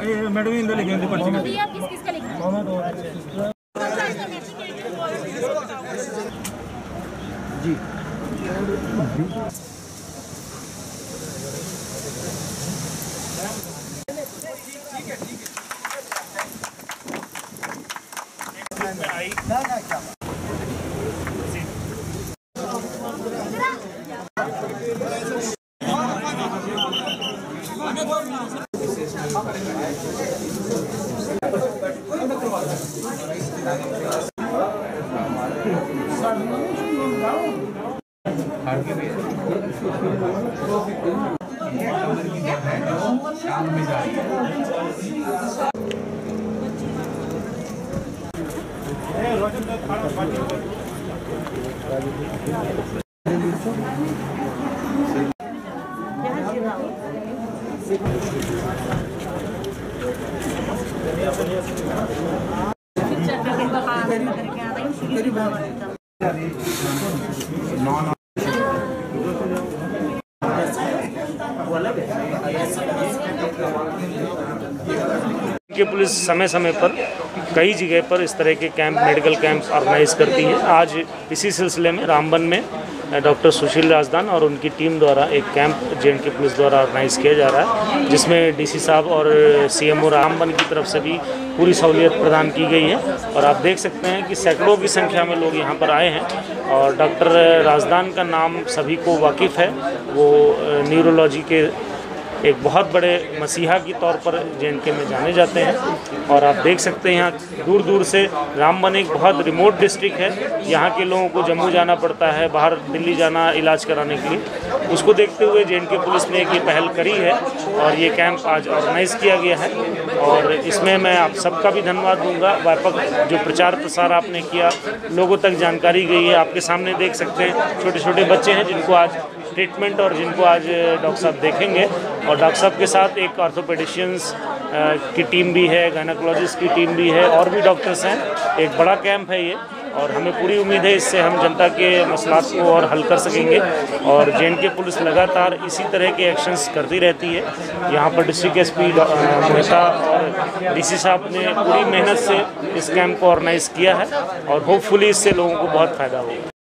Madam Inder लिखे थे पर्ची ये आप किस का लिख रहे हैं? जी शाम में कि पुलिस समय समय पर कई जगह पर इस तरह के कैंप, मेडिकल कैंप्स ऑर्गेनाइज करती है। आज इसी सिलसिले में रामबन में डॉक्टर सुशील राजदान और उनकी टीम द्वारा एक कैंप जे&के पुलिस द्वारा ऑर्गेनाइज किया जा रहा है, जिसमें डीसी साहब और सीएमओ रामबन की तरफ से भी पूरी सहूलियत प्रदान की गई है। और आप देख सकते हैं कि सैकड़ों की संख्या में लोग यहाँ पर आए हैं। और डॉक्टर राजदान का नाम सभी को वाकिफ़ है। वो न्यूरोलॉजी के एक बहुत बड़े मसीहा के तौर पर जे&के में जाने जाते हैं। और आप देख सकते हैं यहाँ दूर दूर से, रामबन एक बहुत रिमोट डिस्ट्रिक्ट है, यहाँ के लोगों को जम्मू जाना पड़ता है, बाहर दिल्ली जाना इलाज कराने के लिए। उसको देखते हुए जे&के पुलिस ने एक ये पहल करी है और ये कैंप आज ऑर्गेनाइज़ किया गया है। और इसमें मैं आप सबका भी धन्यवाद दूंगा। व्यापक जो प्रचार प्रसार आपने किया, लोगों तक जानकारी गई है। आपके सामने देख सकते हैं छोटे छोटे बच्चे हैं जिनको आज ट्रीटमेंट और जिनको आज डॉक्टर साहब देखेंगे। और डॉक्टर साहब के साथ एक ऑर्थोपेडिशियंस की टीम भी है, गायनेकोलॉजिस्ट की टीम भी है, और भी डॉक्टर्स हैं। एक बड़ा कैंप है ये, और हमें पूरी उम्मीद है इससे हम जनता के मसलात को और हल कर सकेंगे। और जे&के पुलिस लगातार इसी तरह के एक्शंस करती रहती है। यहाँ पर डिस्ट्रिक्ट एसपी मेहता और डीसी साहब ने पूरी मेहनत से इस कैंप को ऑर्गेनाइज़ किया है, और होपफुली इससे लोगों को बहुत फ़ायदा होगा।